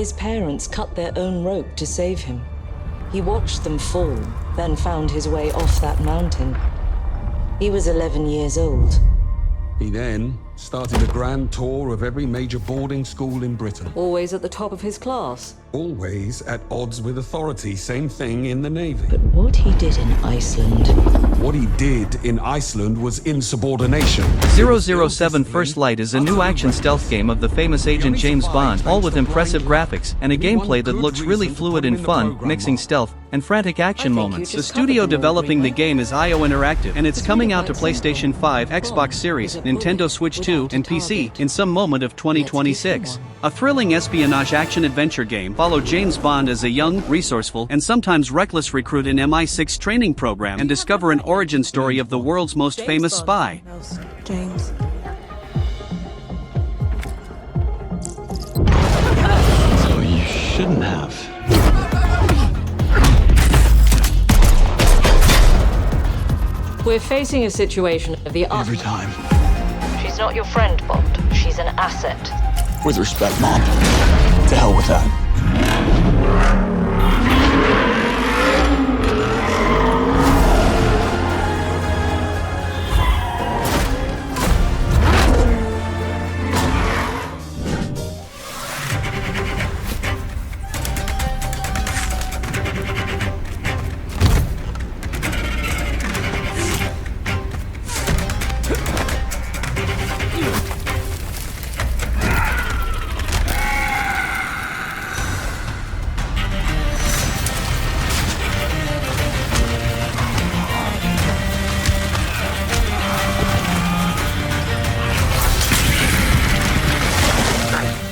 His parents cut their own rope to save him. He watched them fall, then found his way off that mountain. He was 11 years old. He then started a grand tour of every major boarding school in Britain. Always at the top of his class. Always at odds with authority, same thing in the Navy. But what he did in Iceland... What he did in Iceland was insubordination. 007 First Light is a new action stealth game of the famous agent James Bond, all with impressive graphics, and a gameplay that looks really fluid and fun, mixing stealth and frantic action moments. The studio developing the game is IO Interactive, and it's coming out to PlayStation 5, Xbox Series, Nintendo Switch 2, and PC in some moment of 2026. A thrilling espionage action-adventure game followed James Bond as a young, resourceful, and sometimes reckless recruit in MI6 training program and discover an origin story of the world's most famous spy. James. So you shouldn't have. We're facing a situation of the Every time. She's not your friend, Bond. She's an asset. With respect, Mom. To hell with that.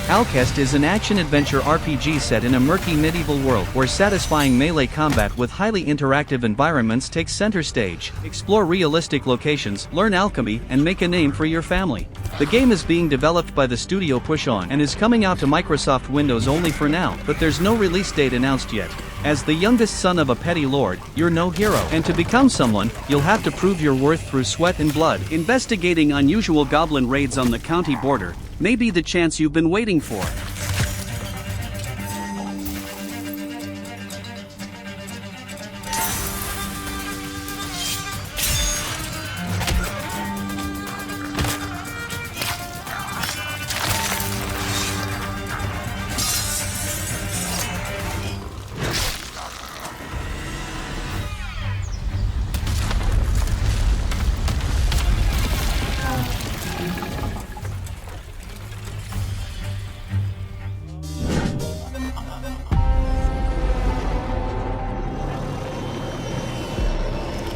Alcest is an action-adventure RPG set in a murky medieval world where satisfying melee combat with highly interactive environments takes center stage. Explore realistic locations, learn alchemy, and make a name for your family. The game is being developed by the studio Push On and is coming out to Microsoft Windows only for now, but there's no release date announced yet. As the youngest son of a petty lord, you're no hero, and to become someone, you'll have to prove your worth through sweat and blood. Investigating unusual goblin raids on the county border may be the chance you've been waiting for.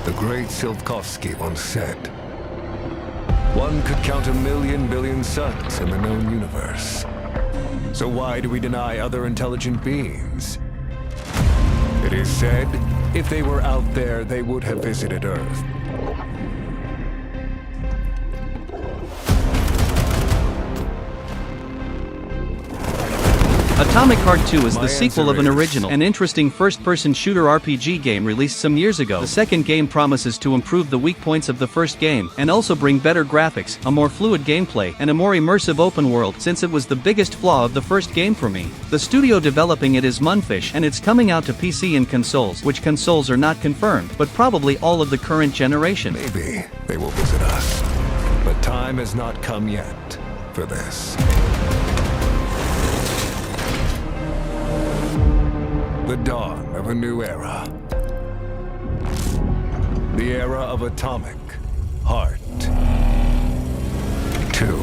The great Silkovsky once said, "One could count 1,000,000,000,000 suns in the known universe. So why do we deny other intelligent beings? It is said, if they were out there, they would have visited Earth. Atomic Heart 2 is the sequel of an original and interesting first-person shooter RPG game released some years ago. The second game promises to improve the weak points of the first game and also bring better graphics, a more fluid gameplay, and a more immersive open world, since it was the biggest flaw of the first game for me. The studio developing it is Munfish, and it's coming out to PC and consoles, which consoles are not confirmed, but probably all of the current generation. Maybe they will visit us, but time has not come yet for this. The dawn of a new era. The era of Atomic Heart 2.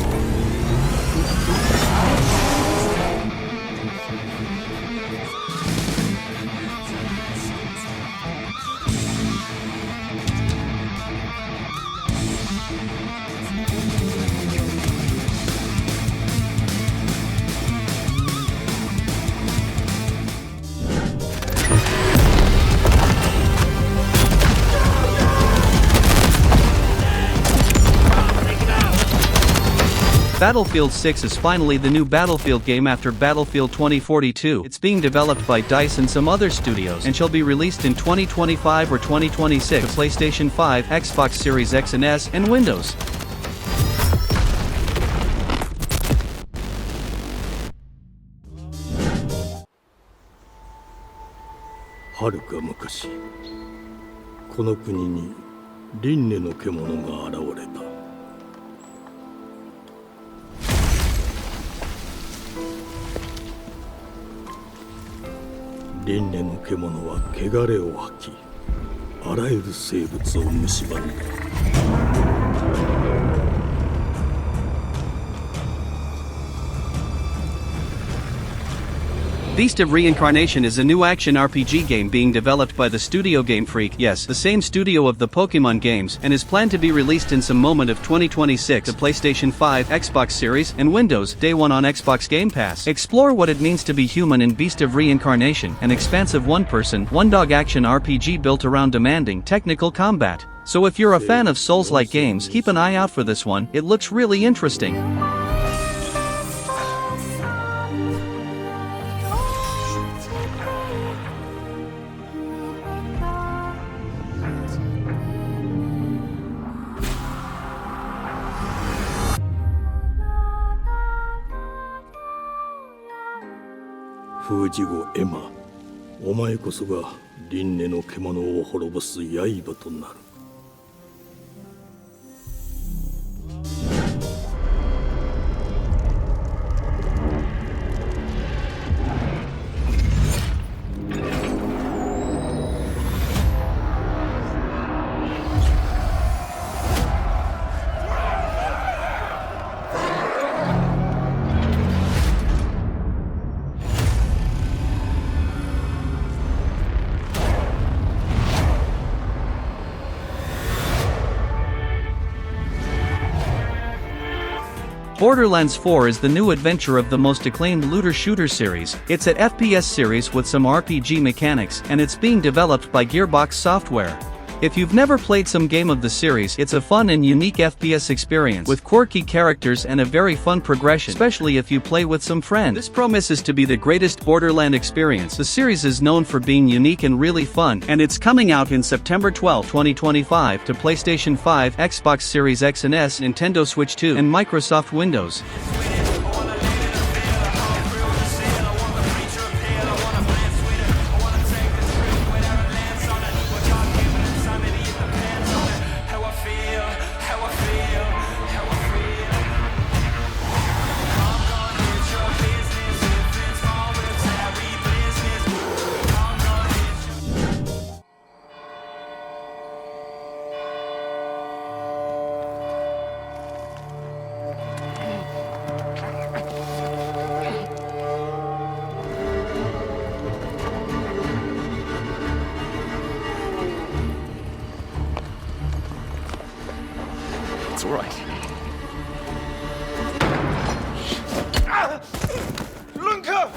Battlefield 6 is finally the new Battlefield game after Battlefield 2042. It's being developed by DICE and some other studios and shall be released in 2025 or 2026 to PlayStation 5, Xbox Series X and S, and Windows. はるか昔、この国に輪廻の獣が現れた。輪廻の獣は汚れを吐き、あらゆる生物を蝕んだ。Beast of Reincarnation is a new action RPG game being developed by the studio Game Freak, yes, the same studio of the Pokemon games, and is planned to be released in some moment of 2026 to PlayStation 5, Xbox Series, and Windows, Day 1 on Xbox Game Pass. Explore what it means to be human in Beast of Reincarnation, an expansive one-person, one-dog action RPG built around demanding technical combat. So if you're a fan of Souls-like games, keep an eye out for this one, it looks really interesting.封じ子エマ、お前こそが輪廻の獣を滅ぼす刃となる。Borderlands 4 is the new adventure of the most acclaimed looter-shooter series. It's an FPS series with some RPG mechanics, and it's being developed by Gearbox Software. If you've never played some game of the series, it's a fun and unique FPS experience with quirky characters and a very fun progression, especially if you play with some friends. This promises to be the greatest Borderland experience. The series is known for being unique and really fun, and it's coming out in September 12, 2025 to PlayStation 5, Xbox Series X and S, Nintendo Switch 2, and Microsoft Windows. It's all right. Lunka!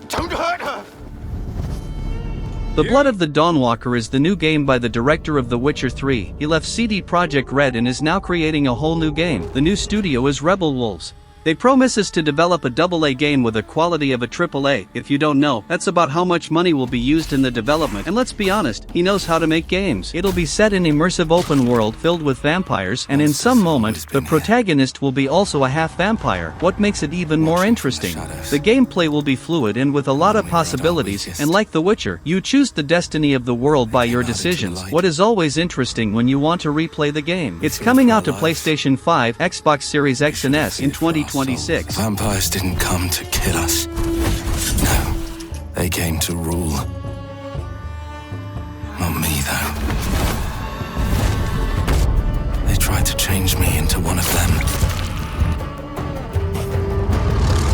Don't hurt her! The Blood of the Dawnwalker is the new game by the director of The Witcher 3. He left CD Projekt Red and is now creating a whole new game. The new studio is Rebel Wolves. They promise us to develop a AA game with the quality of a AAA. If you don't know, that's about how much money will be used in the development. And let's be honest, he knows how to make games. It'll be set in immersive open world filled with vampires, and in some moment, the protagonist will be also a half vampire. What makes it even more interesting? The gameplay will be fluid and with a lot of possibilities, and like The Witcher, you choose the destiny of the world by your decisions. What is always interesting when you want to replay the game. It's coming out to PlayStation 5, Xbox Series X and S in 2026. Vampires didn't come to kill us. No, they came to rule. Not me, though. They tried to change me into one of them.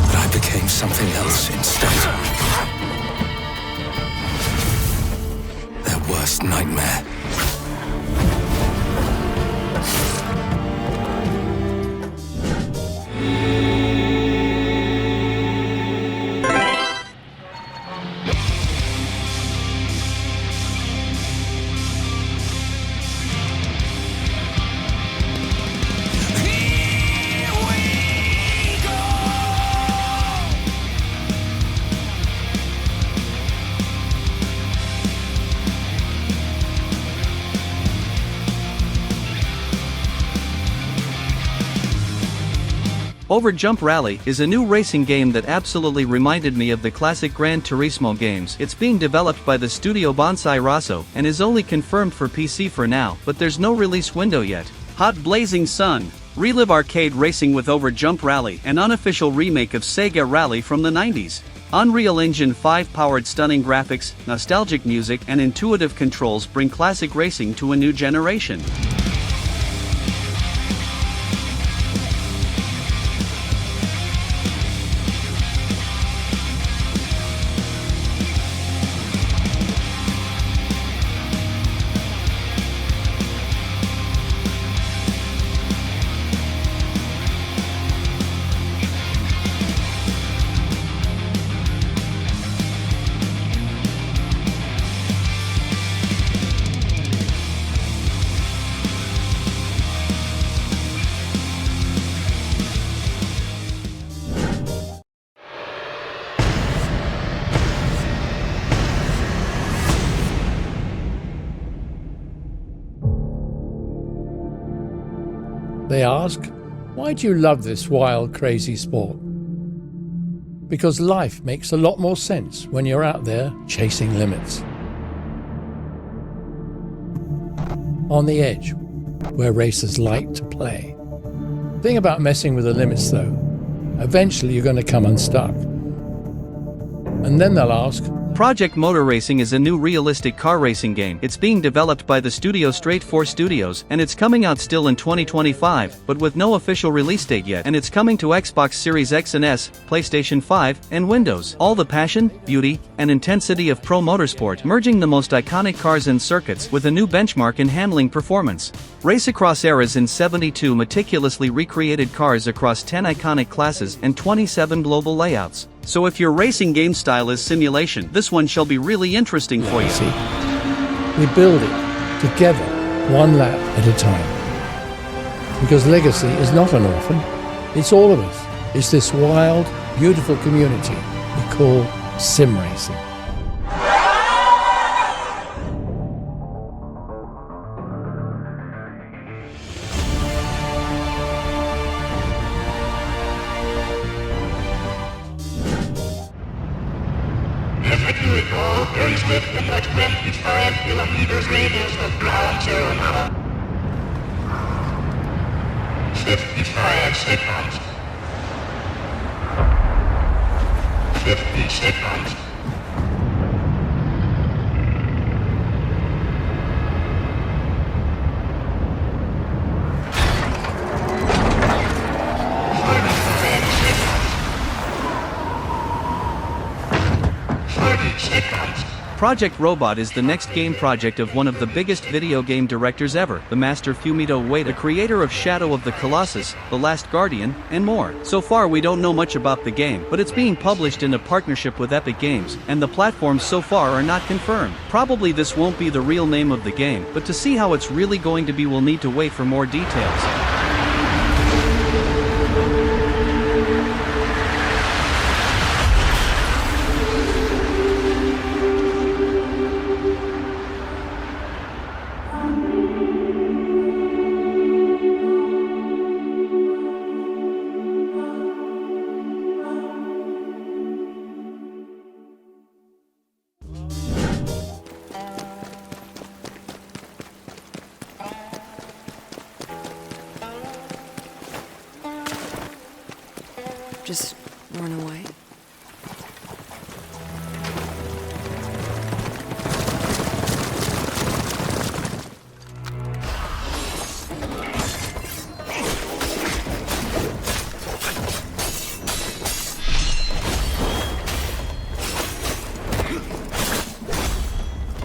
But I became something else instead. Their worst nightmare. Overjump Rally is a new racing game that absolutely reminded me of the classic Gran Turismo games. It's being developed by the studio Bonsai Rosso and is only confirmed for PC for now, but there's no release window yet. Hot Blazing Sun. Relive arcade racing with Overjump Rally, an unofficial remake of Sega Rally from the 90s. Unreal Engine 5 powered stunning graphics, nostalgic music and intuitive controls bring classic racing to a new generation. They ask, why do you love this wild, crazy sport? Because life makes a lot more sense when you're out there chasing limits. On the edge, where racers like to play. The thing about messing with the limits though, eventually you're going to come unstuck. And then they'll ask, Project Motor Racing is a new realistic car racing game. It's being developed by the studio Straight 4 Studios, and it's coming out still in 2025, but with no official release date yet, and it's coming to Xbox Series X and S, PlayStation 5, and Windows. All the passion, beauty, and intensity of pro motorsport, merging the most iconic cars and circuits with a new benchmark in handling performance. Race across eras in 72 meticulously recreated cars across 10 iconic classes and 27 global layouts. So if your racing game style is simulation, this one shall be really interesting for you. See, we build it together, one lap at a time. Because Legacy is not an orphan, it's all of us. It's this wild, beautiful community we call sim racing. Project Robot is the next game project of one of the biggest video game directors ever, the master Fumito Ueda, creator of Shadow of the Colossus, The Last Guardian, and more. So far we don't know much about the game, but it's being published in a partnership with Epic Games, and the platforms so far are not confirmed. Probably this won't be the real name of the game, but to see how it's really going to be we'll need to wait for more details. Just run away.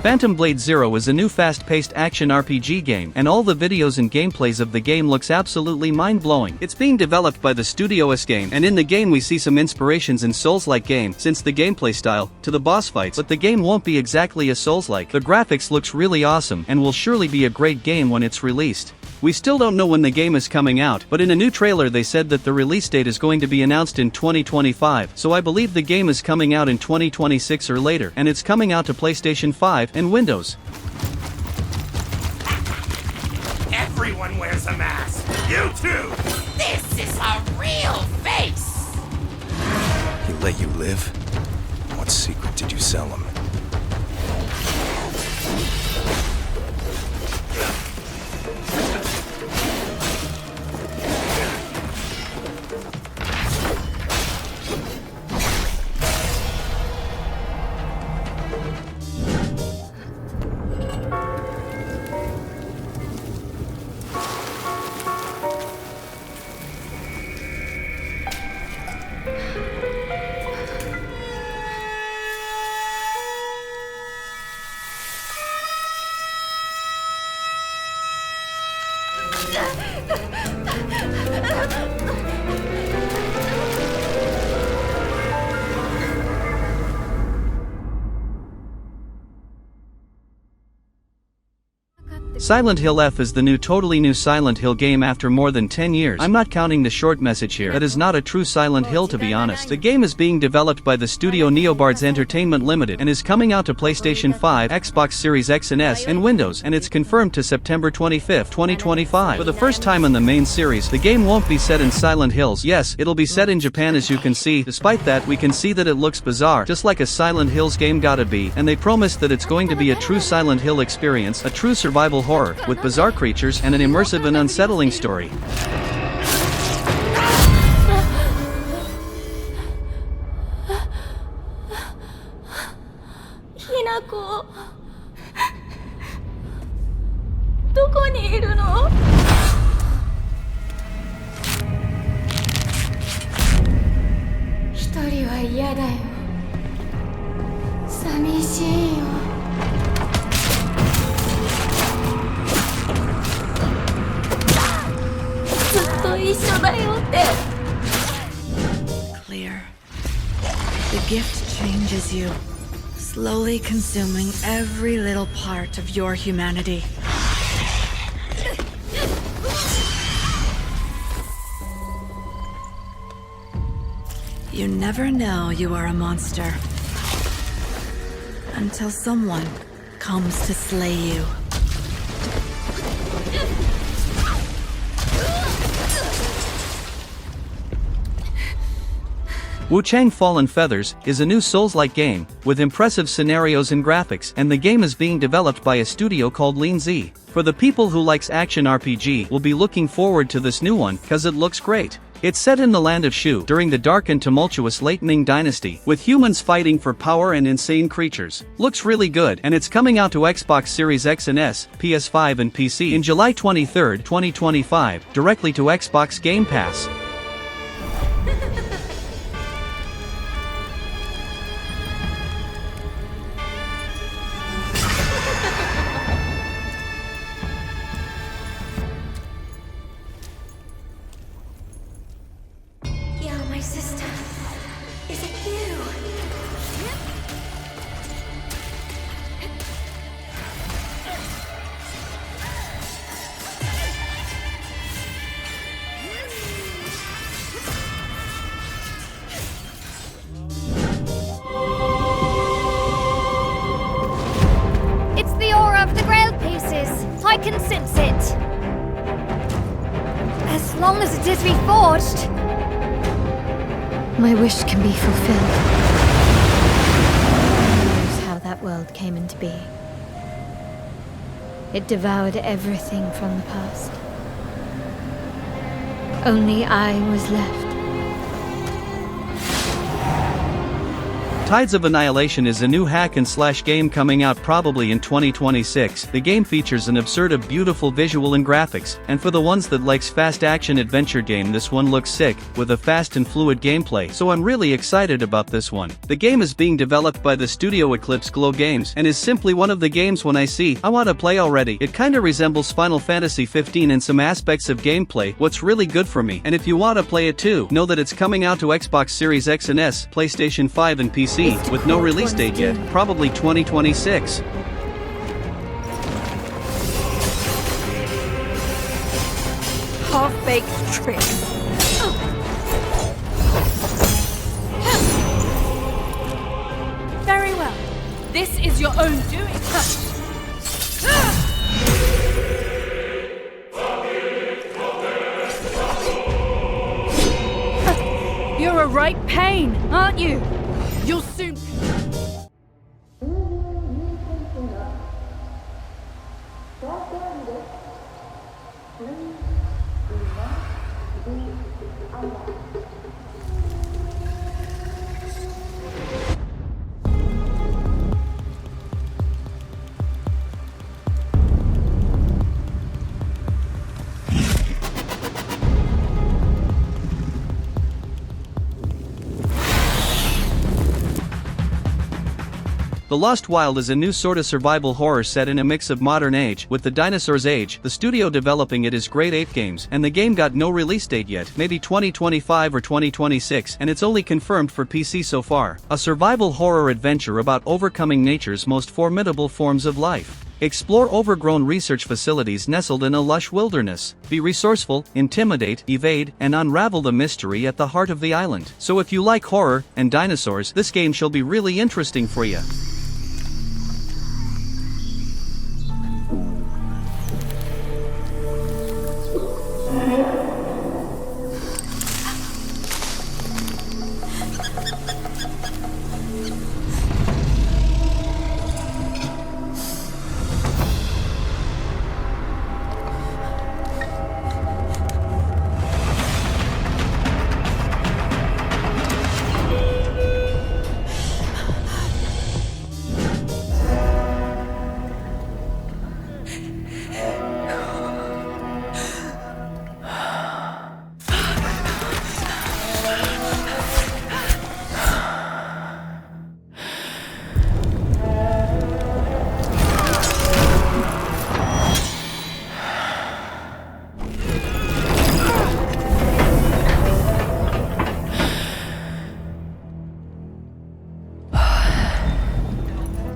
Phantom Blade Zero is a new fast-paced action RPG game, and all the videos and gameplays of the game looks absolutely mind-blowing. It's being developed by the Studio S game, and in the game we see some inspirations in Souls-like game, since the gameplay style, to the boss fights, but the game won't be exactly a Souls-like. The graphics looks really awesome, and will surely be a great game when it's released. We still don't know when the game is coming out, but in a new trailer they said that the release date is going to be announced in 2025, so I believe the game is coming out in 2026 or later, and it's coming out to PlayStation 5 and Windows. Everyone wears a mask. You too. This is a real face! He let you live? What secret did you sell him? Silent Hill F is the totally new Silent Hill game after more than 10 years. I'm not counting the short message here. That is not a true Silent Hill, to be honest. The game is being developed by the studio Neobards Entertainment Limited and is coming out to PlayStation 5, Xbox Series X and S, and Windows, and it's confirmed to September 25, 2025. For the first time in the main series, the game won't be set in Silent Hills. Yes, it'll be set in Japan, as you can see. Despite that, we can see that it looks bizarre, just like a Silent Hills game gotta be, and they promised that it's going to be a true Silent Hill experience, a true survival horror, with bizarre creatures and an immersive and unsettling story. Hinako, どこにいるの? 一人は嫌だよ。寂しいよ。 Clear. The gift changes you, slowly consuming every little part of your humanity. You never know you are a monster until someone comes to slay you. Wuchang Fallen Feathers is a new Souls-like game, with impressive scenarios and graphics, and the game is being developed by a studio called Lean Z. For the people who likes action RPG, will be looking forward to this new one, cause it looks great. It's set in the land of Shu during the dark and tumultuous late Ming dynasty, with humans fighting for power and insane creatures. Looks really good, and it's coming out to Xbox Series X and S, PS5 and PC in July 23, 2025, directly to Xbox Game Pass. I can sense it. As long as it is reforged, my wish can be fulfilled. Who knows how that world came into being? It devoured everything from the past. Only I was left. Tides of Annihilation is a new hack-and-slash game coming out probably in 2026. The game features an absurd of beautiful visual and graphics, and for the ones that likes fast action-adventure game, this one looks sick, with a fast and fluid gameplay, so I'm really excited about this one. The game is being developed by the studio Eclipse Glow Games, and is simply one of the games when I see, I want to play already. It kinda resembles Final Fantasy 15 in some aspects of gameplay, what's really good for me, and if you want to play it too, know that it's coming out to Xbox Series X and S, PlayStation 5 and PC, with no release date yet, probably 2026. Half-baked trick. Very well. This is your own doing. You're a right pain, aren't you? You'll soon... The Lost Wild is a new sort of survival horror set in a mix of modern age with the dinosaur's age. The studio developing it is Great Ape Games, and the game got no release date yet, maybe 2025 or 2026, and it's only confirmed for PC so far. A survival horror adventure about overcoming nature's most formidable forms of life. Explore overgrown research facilities nestled in a lush wilderness. Be resourceful, intimidate, evade, and unravel the mystery at the heart of the island. So if you like horror and dinosaurs, this game shall be really interesting for you.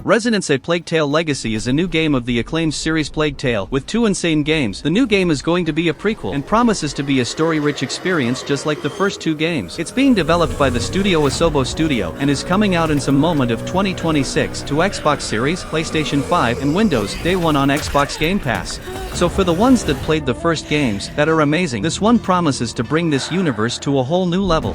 Residence: A Plague Tale Legacy is a new game of the acclaimed series Plague Tale, with 2 insane games. The new game is going to be a prequel, and promises to be a story-rich experience just like the first 2 games. It's being developed by the studio Asobo Studio, and is coming out in some moment of 2026 to Xbox Series, PlayStation 5, and Windows, day 1 on Xbox Game Pass. So for the ones that played the first games, that are amazing, this one promises to bring this universe to a whole new level.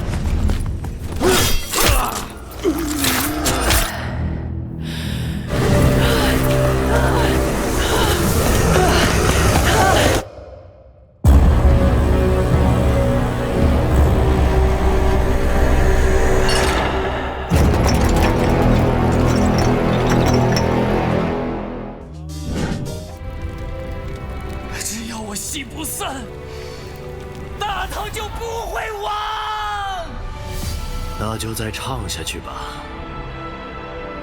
那就再唱下去吧。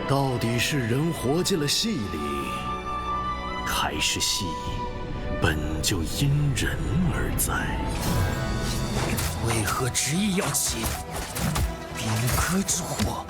到底是人活进了戏里，还是戏本就因人而在？为何执意要起兵戈之火？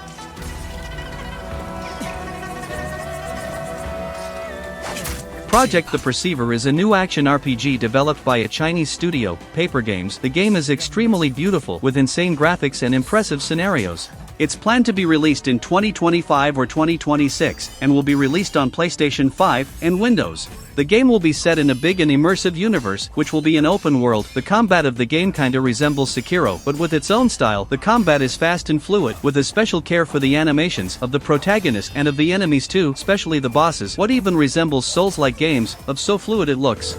Project The Perceiver is a new action RPG developed by a Chinese studio, Paper Games. The game is extremely beautiful, with insane graphics and impressive scenarios. It's planned to be released in 2025 or 2026, and will be released on PlayStation 5 and Windows. The game will be set in a big and immersive universe, which will be an open world. The combat of the game kinda resembles Sekiro, but with its own style. The combat is fast and fluid, with a special care for the animations of the protagonist and of the enemies too, especially the bosses. What even resembles Souls-like games, of so fluid it looks.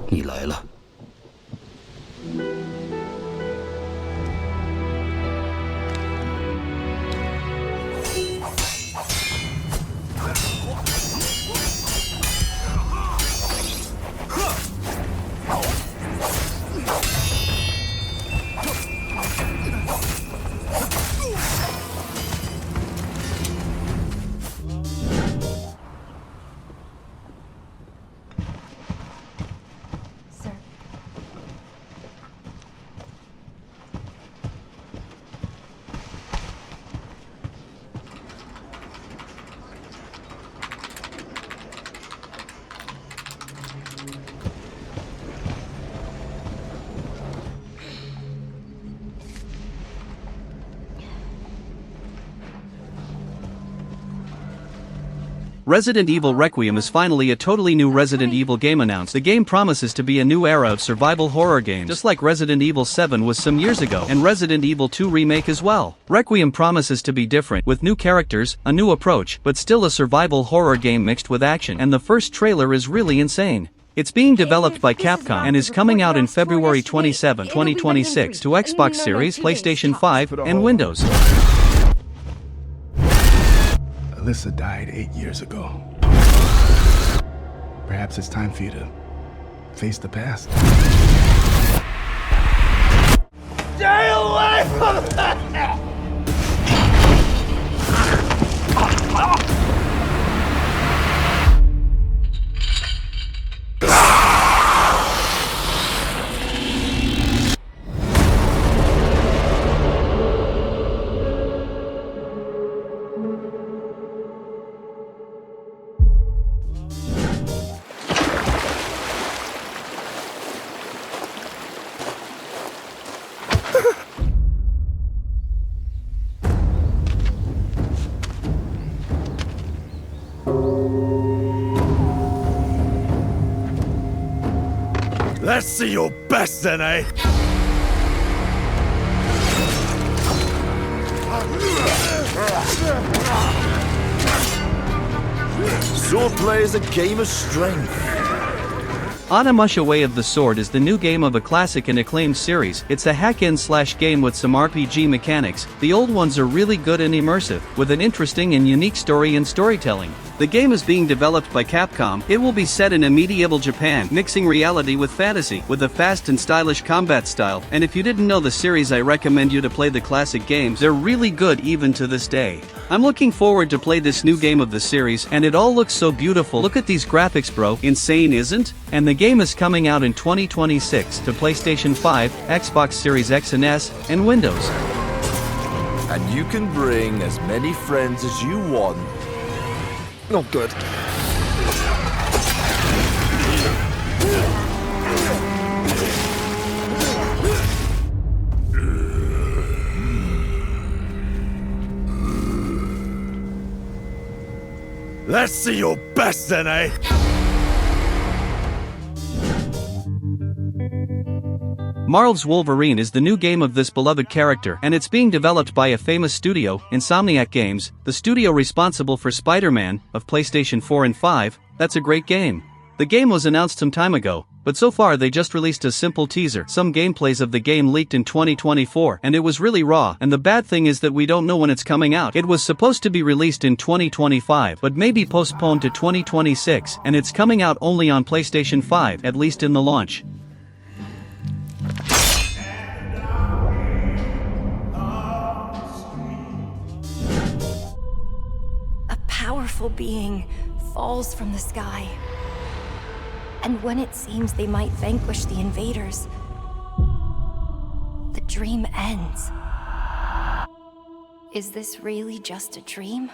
你来了。 Sir, Resident Evil Requiem is finally a totally new Resident Evil game announced. The game promises to be a new era of survival horror games, just like Resident Evil 7 was some years ago, and Resident Evil 2 Remake as well. Requiem promises to be different, with new characters, a new approach, but still a survival horror game mixed with action, and the first trailer is really insane. It's being developed by Capcom and is coming out in February 27, 2026 to Xbox Series, PlayStation 5, and Windows. Alyssa died 8 years ago. Perhaps it's time for you to face the past. Stay away from that! Let's see your best then, eh? Swordplay is a game of strength. Onimusha Way of the Sword is the new game of a classic and acclaimed series. It's a hack-and-slash game with some RPG mechanics. The old ones are really good and immersive, with an interesting and unique story and storytelling. The game is being developed by Capcom. It will be set in a medieval Japan, mixing reality with fantasy, with a fast and stylish combat style. And if you didn't know the series, I recommend you to play the classic games. They're really good even to this day. I'm looking forward to play this new game of the series, and it all looks so beautiful. Look at these graphics, bro. Insane, isn't? And the game is coming out in 2026 to PlayStation 5, Xbox Series X and S, and Windows. And you can bring as many friends as you want. Not good. Let's see your best then, eh? Marvel's Wolverine is the new game of this beloved character, and it's being developed by a famous studio, Insomniac Games, the studio responsible for Spider-Man, of PlayStation 4 and 5. That's a great game. The game was announced some time ago, but so far they just released a simple teaser. Some gameplays of the game leaked in 2024, and it was really raw, and the bad thing is that we don't know when it's coming out. It was supposed to be released in 2025, but maybe postponed to 2026, and it's coming out only on PlayStation 5, at least in the launch. Powerful being falls from the sky. And when it seems they might vanquish the invaders, the dream ends. Is this really just a dream?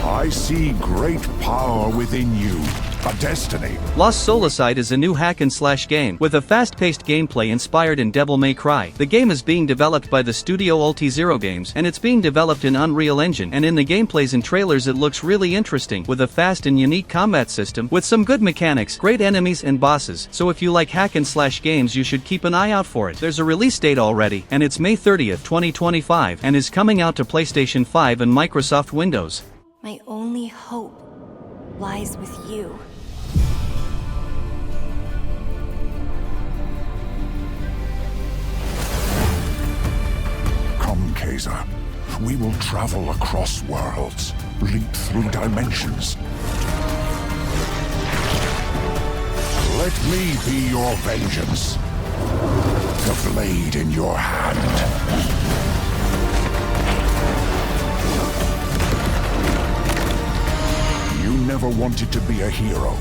I see great power within you. A destiny. Lost Soulicide is a new hack-and-slash game, with a fast-paced gameplay inspired in Devil May Cry. The game is being developed by the studio Ulti-Zero Games, and it's being developed in Unreal Engine, and in the gameplays and trailers it looks really interesting, with a fast and unique combat system, with some good mechanics, great enemies and bosses. So if you like hack-and-slash games, you should keep an eye out for it. There's a release date already, and it's May 30th, 2025, and is coming out to PlayStation 5 and Microsoft Windows. My only hope lies with you. Come, Kaiser. We will travel across worlds, leap through dimensions. Let me be your vengeance. The blade in your hand. You never wanted to be a hero.